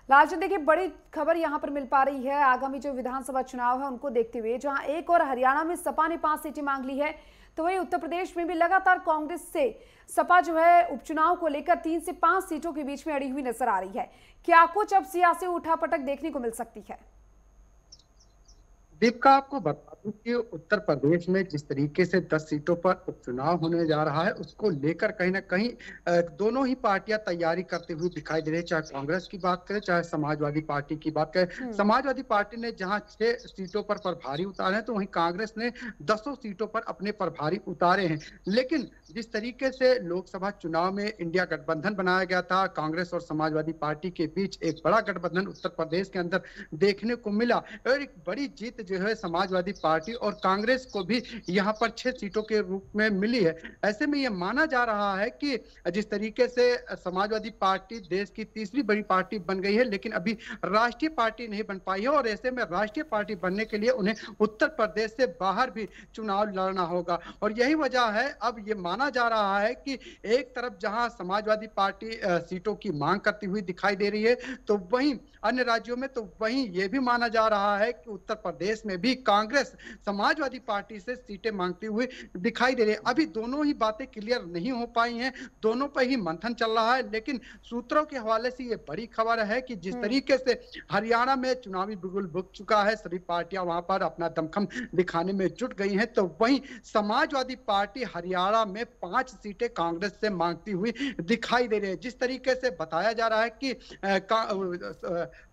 लालचंद, देखिए बड़ी खबर यहां पर मिल पा रही है आगामी जो विधानसभा चुनाव है उनको देखते हुए, जहां एक और हरियाणा में सपा ने 5 सीटें मांग ली है, तो वहीं उत्तर प्रदेश में भी लगातार कांग्रेस से सपा जो है उपचुनाव को लेकर 3 से 5 सीटों के बीच में अड़ी हुई नजर आ रही है। क्या कुछ अब सियासी उठापटक देखने को मिल सकती है? दीपिका, आपको बता दूं कि उत्तर प्रदेश में जिस तरीके से 10 सीटों पर उपचुनाव होने जा रहा है, उसको लेकर कहीं ना कहीं दोनों ही पार्टियां तैयारी करते हुए दिखाई दे रही है। चाहे कांग्रेस की बात करें, चाहे समाजवादी पार्टी की बात करें। समाजवादी पार्टी ने जहां 6 सीटों पर प्रभारी उतारे हैं, तो वहीं कांग्रेस ने 10 सीटों पर अपने प्रभारी उतारे हैं। लेकिन जिस तरीके से लोकसभा चुनाव में इंडिया गठबंधन बनाया गया था, कांग्रेस और समाजवादी पार्टी के बीच एक बड़ा गठबंधन उत्तर प्रदेश के अंदर देखने को मिला और एक बड़ी जीत जो है समाजवादी पार्टी और कांग्रेस को भी यहाँ पर 6 सीटों के रूप में मिली है। ऐसे में यह माना जा रहा है कि जिस तरीके से समाजवादी पार्टी देश की तीसरी बड़ी पार्टी बन गई है, लेकिन अभी राष्ट्रीय पार्टी नहीं बन पाई है और ऐसे में राष्ट्रीय पार्टी बनने के लिए उन्हें उत्तर प्रदेश से बाहर भी चुनाव लड़ना होगा। और यही वजह है, अब ये माना जा रहा है कि एक तरफ जहां समाजवादी पार्टी सीटों की मांग करती हुई दिखाई दे रही है, तो वहीं अन्य राज्यों में तो वहीं ये भी माना जा रहा है कि उत्तर प्रदेश में भी कांग्रेस समाजवादी पार्टी से सीटें मांगती हुई दिखाई दे रही है। अभी दोनों ही बातें क्लियर नहीं हो पाई हैं, दोनों पर ही मंथन चल रहा है। लेकिन सूत्रों के हवाले से ये बड़ी खबर है कि जिस तरीके से हरियाणा में चुनावी बिगुल बुक चुका है, सभी पार्टियां वहां पर अपना दमखम दिखाने में जुट गई हैं, तो वहीं समाजवादी पार्टी हरियाणा में 5 सीटें कांग्रेस से मांगती हुई दिखाई दे रही है। जिस तरीके से बताया जा रहा है कि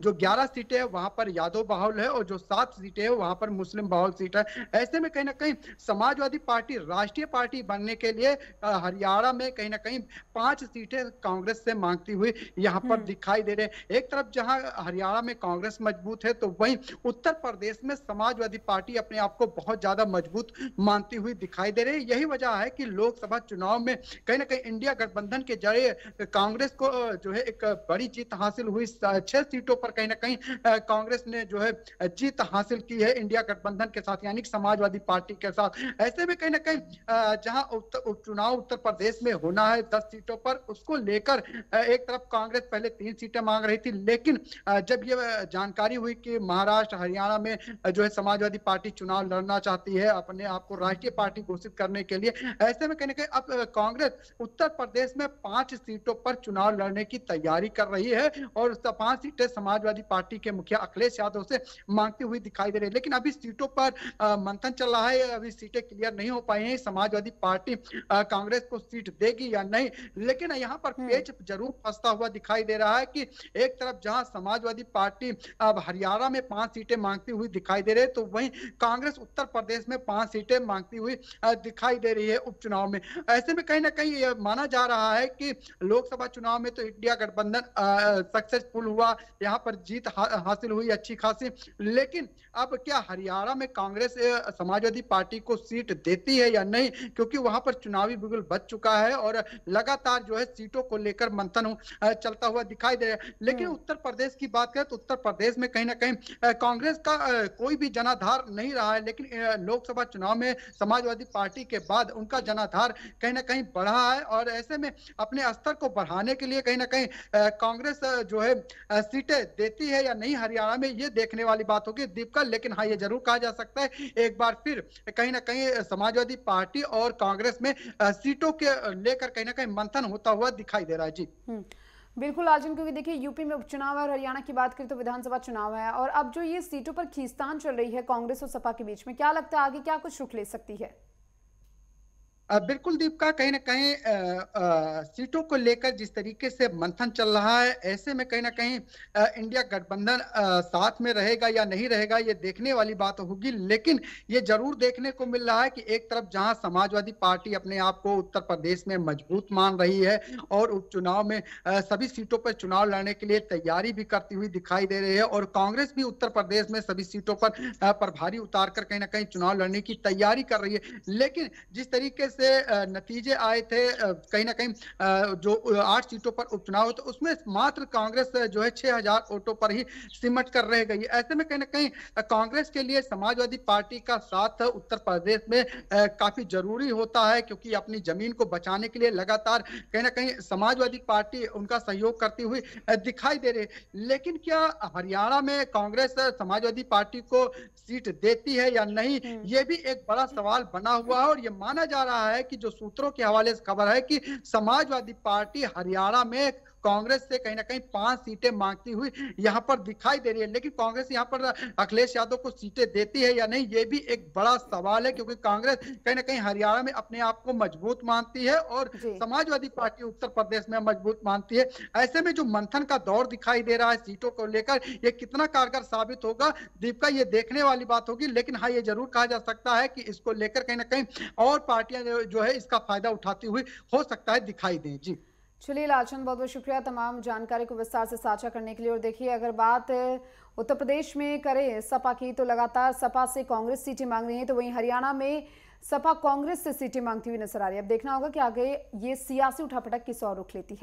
जो 11 सीटें है वहां पर यादव बाहुल है और जो 7 सीटें है वहां पर मुस्लिम बाहुल सीट है। ऐसे में कहीं ना कहीं समाजवादी पार्टी राष्ट्रीय पार्टी बनने के लिए हरियाणा में कहीं ना कहीं 5 सीटें कांग्रेस से मांगती हुई यहाँ पर दिखाई दे रहे हैं। एक तरफ जहां हरियाणा में कांग्रेस मजबूत है, तो वहीं उत्तर प्रदेश में समाजवादी पार्टी अपने आप को बहुत ज्यादा मजबूत मानती हुई दिखाई दे रही है। यही वजह है कि लोकसभा चुनाव में कहीं ना कहीं इंडिया गठबंधन के जरिए कांग्रेस को जो है एक बड़ी जीत हासिल हुई। 6 सीटों पर कहीं ना कहीं कांग्रेस ने जो है जीत हासिल की है इंडिया गठबंधन के साथ, यानी कि समाजवादी पार्टी के साथ। ऐसे में कहीं ना कहीं जहां उपचुनाव उत्तर प्रदेश में होना है 10 सीटों पर, उसको लेकर एक तरफ कांग्रेस पहले 3 सीटें मांग रही थी, लेकिन जब ये जानकारी हुई कि महाराष्ट्र हरियाणा में जो है समाजवादी पार्टी चुनाव लड़ना चाहती है, अपने आप को राष्ट्रीय पार्टी घोषित करने के लिए, ऐसे में कहीं ना कहीं अब कांग्रेस उत्तर प्रदेश में 5 सीटों पर चुनाव लड़ने की तैयारी कर रही है और 5 सीटें समाजवादी पार्टी के मुखिया अखिलेश यादव से मांगती हुई दिखाई दे रही है। लेकिन अभी सीटों पर मंथन चल रहा है, अभी सीटें क्लियर नहीं हो पाई हैं, समाजवादी पार्टी कांग्रेस को सीट देगी या नहीं। लेकिन यहाँ पर पेच जरूर फंसता हुआ दिखाई दे रहा है कि एक तरफ जहां समाजवादी पार्टी अब हरियाणा में 5 सीटें मांगती हुई दिखाई दे रही है, तो वहीं कांग्रेस उत्तर प्रदेश में 5 सीटें मांगती हुई दिखाई दे रही है उपचुनाव में। ऐसे में कहीं ना कहीं यह माना जा रहा है कि लोकसभा चुनाव में तो इंडिया गठबंधन सक्सेसफुल हुआ, यहाँ पर जीत हासिल हुई अच्छी खासी। लेकिन अब क्या हरियाणा में कांग्रेस समाजवादी पार्टी को सीट देती है या नहीं, क्योंकि वहां पर चुनावी बिगुल बच चुका है और लगातार जो है सीटों को लेकर मंथन चलता हुआ दिखाई दे रहा है। लेकिन उत्तर प्रदेश की बात करें तो उत्तर प्रदेश में कहीं ना कहीं कांग्रेस का कोई भी जनाधार नहीं रहा है, लेकिन लोकसभा चुनाव में समाजवादी पार्टी के बाद उनका जनाधार कहीं ना कहीं बढ़ा है और ऐसे में अपने स्तर को बढ़ाने के लिए कहीं ना कहीं कांग्रेस जो है सीटें देती है या नहीं हरियाणा में, ये देखने वाली बात होगी दीपिका। लेकिन हाँ, ये जरूर कहा जा सकता है एक बार फिर कहीं ना कहीं समाजवादी पार्टी और कांग्रेस में सीटों के लेकर कहीं ना कहीं मंथन होता हुआ दिखाई दे रहा है। जी बिल्कुल आर्जुन, क्योंकि देखिए यूपी में उपचुनाव है और हरियाणा की बात करें तो विधानसभा चुनाव है, और अब जो ये सीटों पर खींचतान चल रही है कांग्रेस और सपा के बीच में, क्या लगता है आगे क्या कुछ रुख ले सकती है? बिल्कुल दीपिका, कहीं ना कहीं सीटों को लेकर जिस तरीके से मंथन चल रहा है, ऐसे में कहीं ना कहीं इंडिया गठबंधन साथ में रहेगा या नहीं रहेगा, ये देखने वाली बात होगी। लेकिन ये जरूर देखने को मिल रहा है कि एक तरफ जहां समाजवादी पार्टी अपने आप को उत्तर प्रदेश में मजबूत मान रही है और उपचुनाव में सभी सीटों पर चुनाव लड़ने के लिए तैयारी भी करती हुई दिखाई दे रही है और कांग्रेस भी उत्तर प्रदेश में सभी सीटों पर प्रभारी उतार कर कहीं ना कहीं चुनाव लड़ने की तैयारी कर रही है। लेकिन जिस तरीके से नतीजे आए थे, कहीं ना कहीं जो 8 सीटों पर उपचुनाव तो उसमें मात्र कांग्रेस जो है 6000 वोटों पर ही सिमट कर रह गई। ऐसे में कहीं ना कहीं कांग्रेस के लिए समाजवादी पार्टी का साथ उत्तर प्रदेश में काफी जरूरी होता है, क्योंकि अपनी जमीन को बचाने के लिए लगातार कहीं ना कहीं समाजवादी पार्टी उनका सहयोग करती हुई दिखाई दे रही है। लेकिन क्या हरियाणा में कांग्रेस समाजवादी पार्टी को सीट देती है या नहीं, ये भी एक बड़ा सवाल बना हुआ है। और ये माना जा रहा है कि जो सूत्रों के हवाले से खबर है कि समाजवादी पार्टी हरियाणा में कांग्रेस से कहीं ना कहीं 5 सीटें मांगती हुई यहां पर दिखाई दे रही है। लेकिन कांग्रेस यहां पर अखिलेश यादव को सीटें देती है या नहीं, ये भी एक बड़ा सवाल है, क्योंकि कांग्रेस कहीं ना कहीं हरियाणा में अपने आप को मजबूत मानती है और समाजवादी पार्टी उत्तर प्रदेश में मजबूत मानती है। ऐसे में जो मंथन का दौर दिखाई दे रहा है सीटों को लेकर, ये कितना कारगर साबित होगा दीपिका, ये देखने वाली बात होगी। लेकिन हाँ, ये जरूर कहा जा सकता है कि इसको लेकर कहीं ना कहीं और पार्टियां जो है इसका फायदा उठाती हुई हो सकता है दिखाई दें। जी चलिए लालचंद, बहुत बहुत शुक्रिया तमाम जानकारी को विस्तार से साझा करने के लिए। और देखिए, अगर बात उत्तर प्रदेश में करें सपा की, तो लगातार सपा से कांग्रेस सीटें मांग रही है, तो वहीं हरियाणा में सपा कांग्रेस से सीटें मांगती हुई नजर आ रही है। अब देखना होगा कि आगे ये सियासी उठापटक किस ओर रुख लेती है।